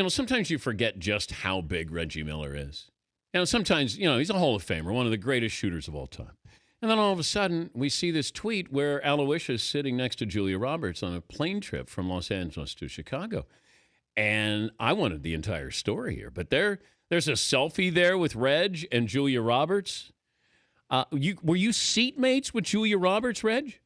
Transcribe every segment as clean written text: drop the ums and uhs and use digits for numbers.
sometimes you forget just how big Reggie Miller is. Sometimes, he's a Hall of Famer, one of the greatest shooters of all time. And then all of a sudden, we see this tweet where Aloysius is sitting next to Julia Roberts on a plane trip from Los Angeles to Chicago. And I wanted the entire story here. But there's a selfie there with Reg and Julia Roberts. Were you seatmates with Julia Roberts, Reg?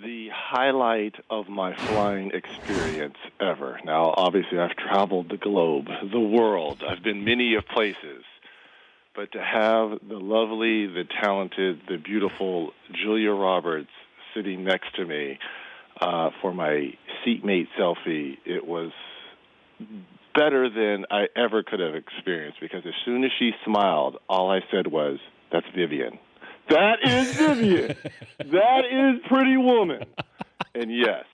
The highlight of my flying experience ever. Now, obviously, I've traveled the globe, the world. I've been many of places. But to have the lovely, the talented, the beautiful Julia Roberts sitting next to me for my seatmate selfie, it was better than I ever could have experienced, because as soon as she smiled, all I said was, "That's Vivian." That is Vivian. That is Pretty Woman. And yes.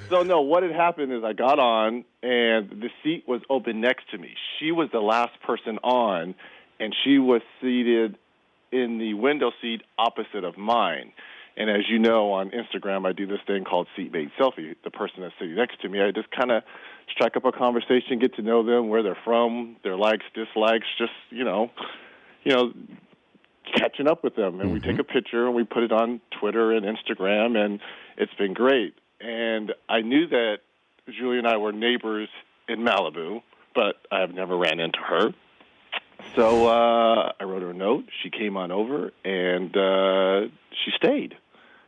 So, no, what had happened is I got on, and the seat was open next to me. She was the last person on, and she was seated in the window seat opposite of mine. And as you know, on Instagram, I do this thing called seatmate selfie. The person that's sitting next to me, I just kind of strike up a conversation, get to know them, where they're from, their likes, dislikes, just, catching up with them. And we take a picture and we put it on Twitter and Instagram, and it's been great. And I knew that Julie and I were neighbors in Malibu, but I have never ran into her. So I wrote her a note. She came on over, and she stayed.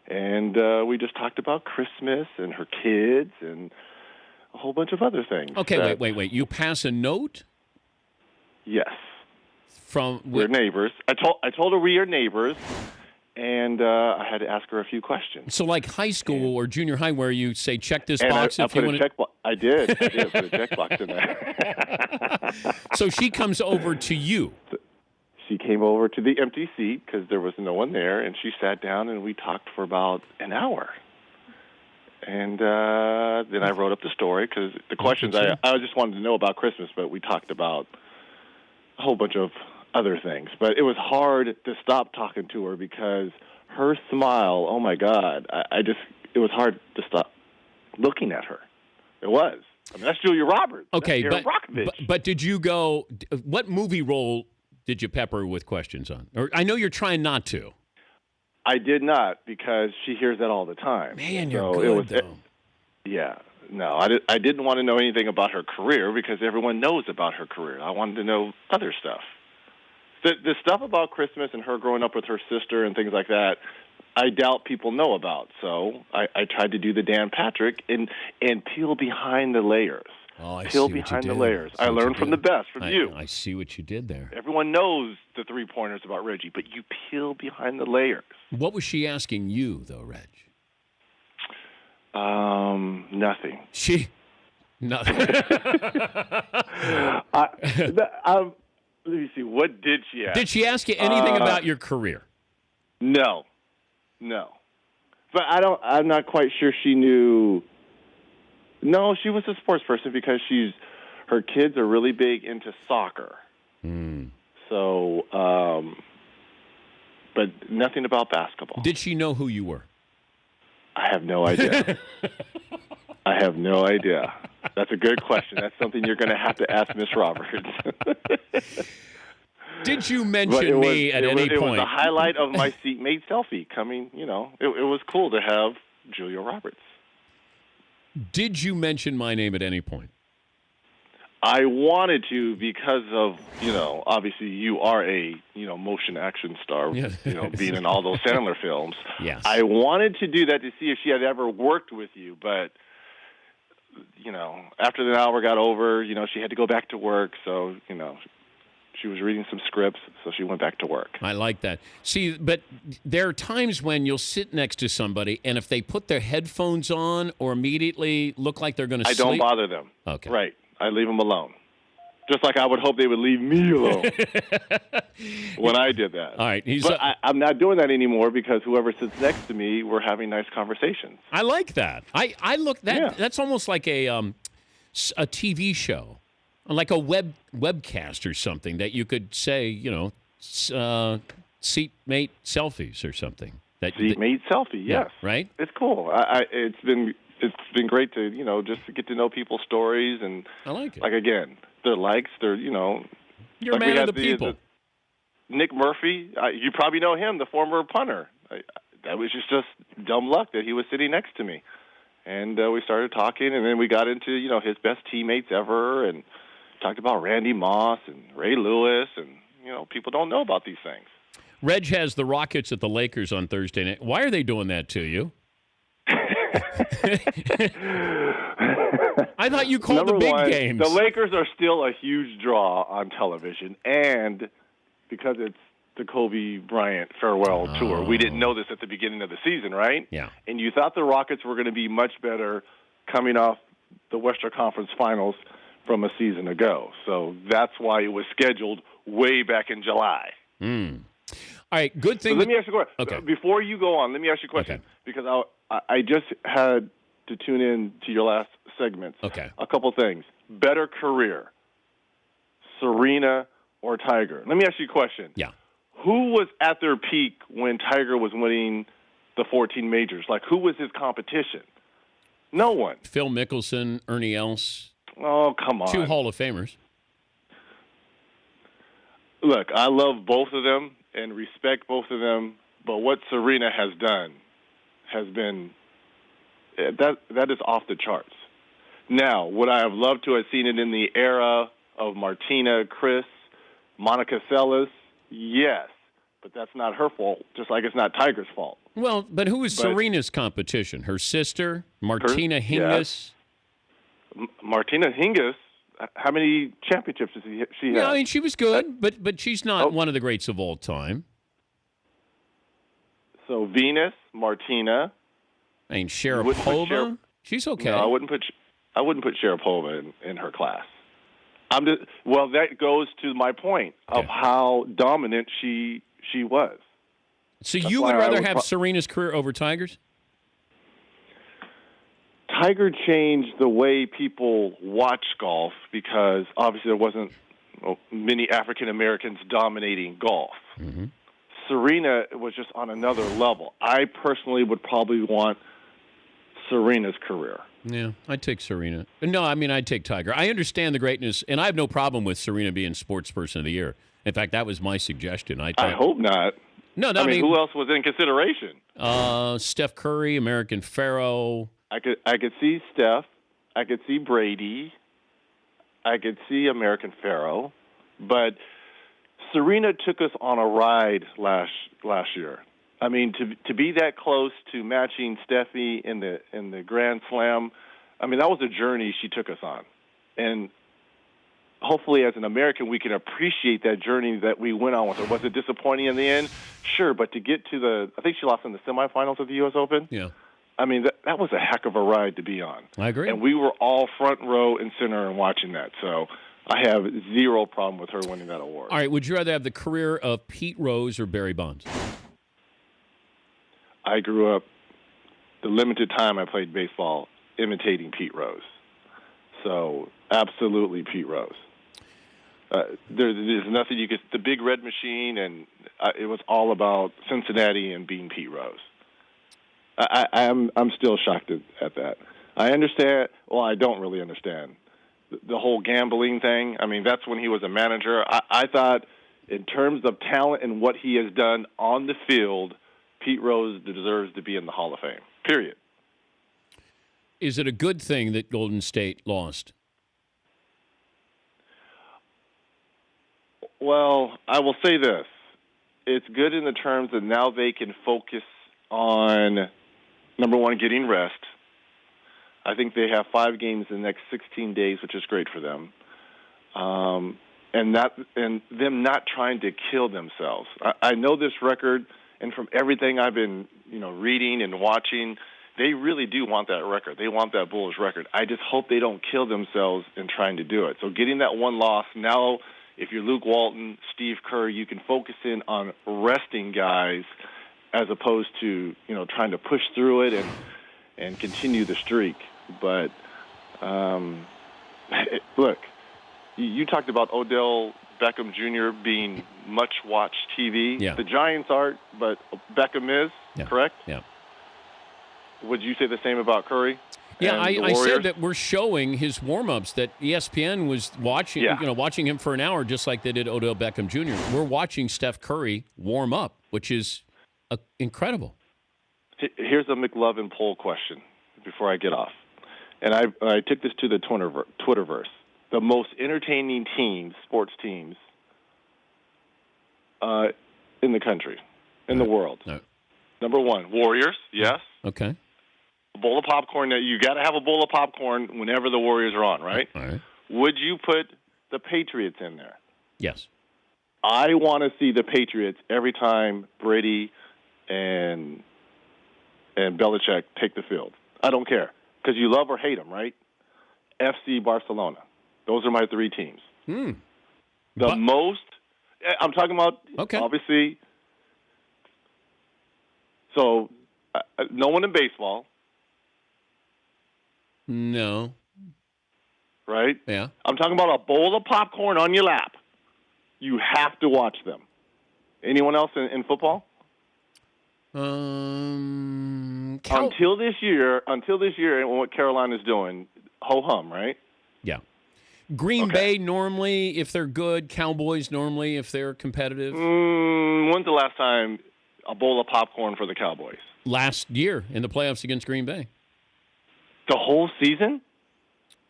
And we just talked about Christmas and her kids and a whole bunch of other things. Okay, wait. You pass a note? Yes. We're neighbors. I told her we are neighbors, and I had to ask her a few questions. So like high school or junior high, where you say, check this and box I if you want to... I did put a checkbox in there. So she comes over to you. She came over to the empty seat because there was no one there, and she sat down, and we talked for about an hour. And then I wrote up the story, because the questions I just wanted to know about Christmas, but we talked about a whole bunch of other things. But it was hard to stop talking to her, because her smile, oh my God, it was hard to stop looking at her. It was. I mean, that's Julia Roberts. Okay, that's but did you go, what movie role did you pepper with questions on? Or I know you're trying not to. I did not, because she hears that all the time. Man, you're good, though. Yeah. No, I didn't want to know anything about her career, because everyone knows about her career. I wanted to know other stuff. The stuff about Christmas and her growing up with her sister and things like that, I doubt people know about. So I tried to do the Dan Patrick and peel behind the layers. Oh, I peel see behind what you the did. layers. I learned from the best, from you. I see what you did there. Everyone knows the three-pointers about Reggie, but you peel behind the layers. What was she asking you, though, Reg? Nothing. Nothing. Let me see. What did she ask? Did she ask you anything about your career? No. But I'm not quite sure she knew. No, she was a sports person, because her kids are really big into soccer. So, but nothing about basketball. Did she know who you were? I have no idea. I have no idea. That's a good question. That's something you're going to have to ask Miss Roberts. Did you mention me at any point? It was the highlight of my seatmate selfie coming, it was cool to have Julia Roberts. Did you mention my name at any point? I wanted to, because of, obviously you are a, motion action star, being in all those Sandler films. Yes. I wanted to do that to see if she had ever worked with you, but, after the hour got over, she had to go back to work, so, she was reading some scripts, so she went back to work. I like that. See, but there are times when you'll sit next to somebody, and if they put their headphones on or immediately look like they're going to sleep... I don't bother them. Okay. Right. I leave them alone. Just like I would hope they would leave me alone when I did that. All right. But I'm not doing that anymore, because whoever sits next to me, we're having nice conversations. I like that. I look... That's almost like a TV show. Like a webcast or something that you could say, seatmate selfies or something. Seatmate selfie, yes. Yeah, right? It's cool. It's been it's been great to just to get to know people's stories and I like it. like again their likes, their You're a like we man of had the people. Nick Murphy. You probably know him, the former punter. That was just dumb luck that he was sitting next to me, and we started talking, and then we got into his best teammates ever, and talked about Randy Moss and Ray Lewis, and people don't know about these things. Reg has the Rockets at the Lakers on Thursday night. Why are they doing that to you? I thought you called Number the big one, games. The Lakers are still a huge draw on television, and because it's the Kobe Bryant farewell tour. We didn't know this at the beginning of the season, right? Yeah. And you thought the Rockets were going to be much better coming off the Western Conference Finals from a season ago. So that's why it was scheduled way back in July. All right, good thing. So let me ask you a question. Okay. Before you go on, let me ask you a question. Okay. Because I just had to tune in to your last segment. Okay. A couple things. Better career, Serena or Tiger? Let me ask you a question. Yeah. Who was at their peak when Tiger was winning the 14 majors? Like, who was his competition? No one. Phil Mickelson, Ernie Els. Oh, come on. 2 Hall of Famers. Look, I love both of them and respect both of them, but what Serena has done has been that is off the charts. Now, would I have loved to have seen it in the era of Martina, Chris, Monica Seles? Yes, but that's not her fault, just like it's not Tiger's fault. Well, but who was Serena's competition? Her sister, Martina Hingis? Yes. Martina Hingis, how many championships does she have? Yeah, I mean, she was good, but she's not one of the greats of all time. So Venus, Martina. I mean, Sharapova, she's okay. No, I wouldn't put Sharapova in her class. That goes to my point of how dominant she was. So you would rather have Serena's career over Tiger's? Tiger changed the way people watch golf because obviously there wasn't many African Americans dominating golf. Mm-hmm. Serena was just on another level. I personally would probably want Serena's career. Yeah, I'd take Serena. No, I mean, I'd take Tiger. I understand the greatness, and I have no problem with Serena being Sports Person of the Year. In fact, that was my suggestion. I hope not. No, I mean, who else was in consideration? Steph Curry, American Pharaoh. I could see Steph. I could see Brady. I could see American Pharaoh. But Serena took us on a ride last year. I mean, to be that close to matching Steffi in the Grand Slam, I mean, that was a journey she took us on. And hopefully as an American, we can appreciate that journey that we went on with her. Was it disappointing in the end? Sure, but to get to I think she lost in the semifinals of the U.S. Open. Yeah. I mean, that was a heck of a ride to be on. I agree. And we were all front row and center and watching that. So I have zero problem with her winning that award. All right, would you rather have the career of Pete Rose or Barry Bonds? I grew up, the limited time I played baseball, imitating Pete Rose. So absolutely Pete Rose. There's nothing you could. The Big Red Machine, and it was all about Cincinnati and being Pete Rose. I'm still shocked at that. I understand. Well, I don't really understand the whole gambling thing. I mean, that's when he was a manager. I thought, in terms of talent and what he has done on the field, Pete Rose deserves to be in the Hall of Fame. Period. Is it a good thing that Golden State lost? Well, I will say this. It's good in the terms that now they can focus on, number one, getting rest. I think they have 5 games in the next 16 days, which is great for them. And them not trying to kill themselves. I know this record, and from everything I've been, reading and watching, they really do want that record. They want that Bulls record. I just hope they don't kill themselves in trying to do it. So getting that one loss now, if you're Luke Walton, Steve Kerr, you can focus in on resting guys as opposed to, trying to push through it and continue the streak. But look, you talked about Odell Beckham Jr. being much-watched TV. Yeah. The Giants aren't, but Beckham is, correct? Yeah. Would you say the same about Curry? Yeah, And the I Warriors, said that we're showing his warm-ups, that ESPN was watching, watching him for an hour just like they did Odell Beckham Jr. We're watching Steph Curry warm up, which is incredible. Here's a McLovin poll question before I get off. And I took this to the Twitterverse. The most entertaining teams, sports teams, in the country, in the world. No. Number one, Warriors, yes. Okay. A bowl of popcorn. You got to have a bowl of popcorn whenever the Warriors are on, right? All right. Would you put the Patriots in there? Yes. I want to see the Patriots every time Brady and Belichick take the field. I don't care, because you love or hate them, right? FC Barcelona. Those are my three teams. I'm talking about, obviously, so no one in baseball. No. Right? Yeah. I'm talking about a bowl of popcorn on your lap. You have to watch them. Anyone else in football? Until this year, and what Carolina's doing, ho-hum, right? Yeah. Green Bay normally, if they're good. Cowboys normally, if they're competitive. When's the last time a bowl of popcorn for the Cowboys? Last year in the playoffs against Green Bay. The whole season?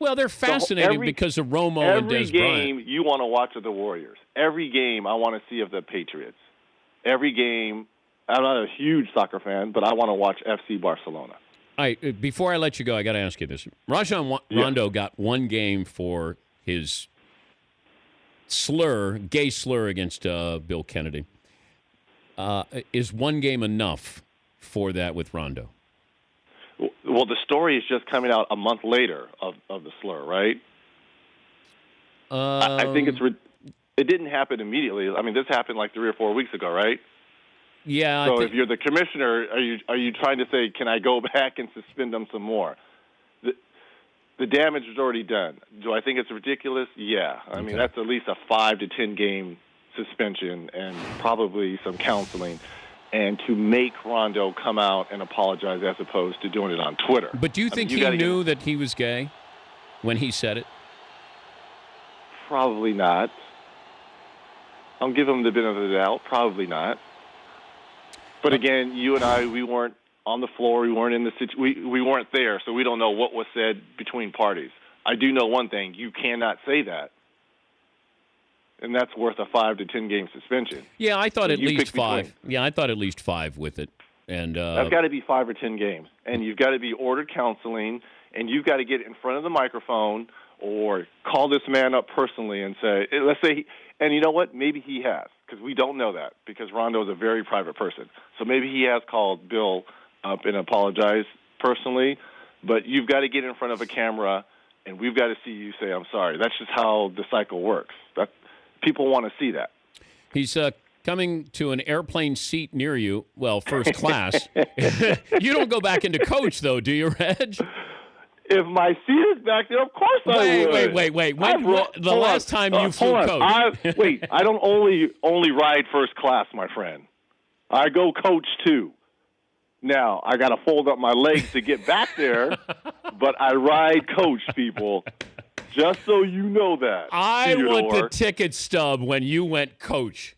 Well, they're fascinating because of Romo and Des Bryant. Every game you want to watch of the Warriors. Every game I want to see of the Patriots. Every game, I'm not a huge soccer fan, but I want to watch FC Barcelona. All right, before I let you go, I got to ask you this. Rondo got one game for his gay slur against Bill Kennedy. Is one game enough for that with Rondo? Well, the story is just coming out a month later of the slur, right? I think it didn't happen immediately. I mean, this happened like 3 or 4 weeks ago, right? Yeah. So if you're the commissioner, are you trying to say, can I go back and suspend them some more? The damage is already done. Do I think it's ridiculous? Yeah. I mean, that's at least a 5 to 10 game suspension and probably some counseling. And to make Rondo come out and apologize as opposed to doing it on Twitter. But do you think he knew that he was gay when he said it? Probably not. I'll give him the benefit of the doubt. Probably not. But again, you and I, we weren't on the floor. We weren't in the we weren't there, so we don't know what was said between parties. I do know one thing: you cannot say that, and that's worth a 5 to 10 game suspension. Yeah, I thought at least 5. Yeah, I thought at least 5 with it, and that's got to be 5 or 10 games, and you've got to be ordered counseling, and you've got to get in front of the microphone or call this man up personally and say, let's say, and you know what? Maybe he has, because we don't know that, because Rondo is a very private person. So maybe he has called Bill up and apologized personally, but you've got to get in front of a camera, and we've got to see you say, I'm sorry. That's just how the cycle works. People want to see that. He's coming to an airplane seat near you, well, first class. You don't go back into coach, though, do you, Reg? If my seat is back there, of course I would. Wait. When the last time you flew coach? I don't only ride first class, my friend. I go coach, too. Now, I got to fold up my legs to get back there, but I ride coach, people. Just so you know that. I want the ticket stub when you went coach.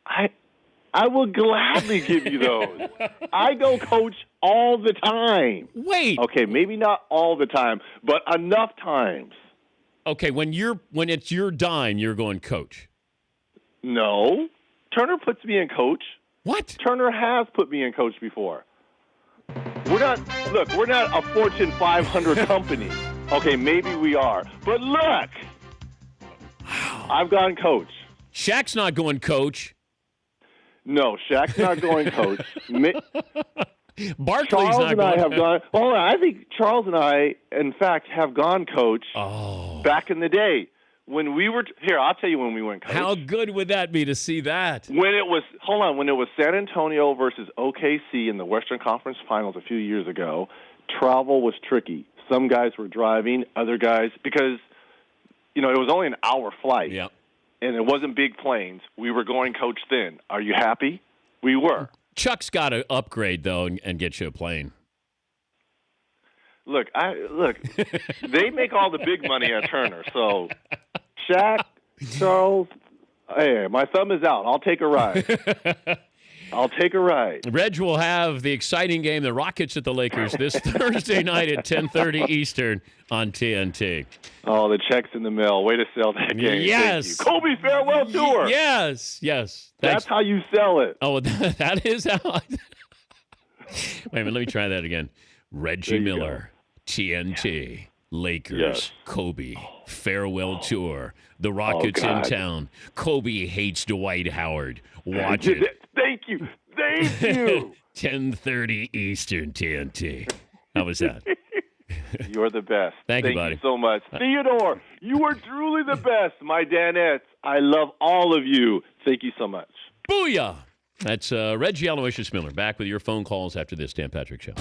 I will gladly give you those. I go coach all the time. Wait. Okay, maybe not all the time, but enough times. Okay, when it's your dime, you're going coach. No. Turner puts me in coach. What? Turner has put me in coach before. We're not a Fortune 500 company. Okay, maybe we are. But look, I've gone coach. Shaq's not going coach. No, Shaq's not going coach. Barkley's Charles not and going I have gone. Hold on, I think Charles and I, in fact, have gone coach back in the day. When we were here, I'll tell you when we went coach. How good would that be to see that? When it was San Antonio versus OKC in the Western Conference Finals a few years ago, travel was tricky. Some guys were driving, other guys, because, it was only an hour flight. Yep. And it wasn't big planes. We were going coach then. Are you happy? We were. Chuck's got to upgrade, though, and get you a plane. Look, they make all the big money at Turner. So, Shaq, Charles, hey, my thumb is out. I'll take a ride. Reg will have the exciting game, the Rockets at the Lakers, this Thursday night at 10:30 Eastern on TNT. Oh, the check's in the mail. Way to sell that game. Yes. Thank you. Kobe farewell tour. Yes. Thanks. That's how you sell it. Oh, that is how. Wait a minute. Let me try that again. Reggie Miller, TNT, Lakers, Kobe, farewell tour. The Rockets in town. Kobe hates Dwight Howard. Watch it. Thank you. 10:30 Eastern, TNT. How was that? You're the best. Thank you, buddy. Thank you so much. Theodore, you are truly the best. My Danettes, I love all of you. Thank you so much. Booyah! That's Reggie Aloysius Miller back with your phone calls after this Dan Patrick Show.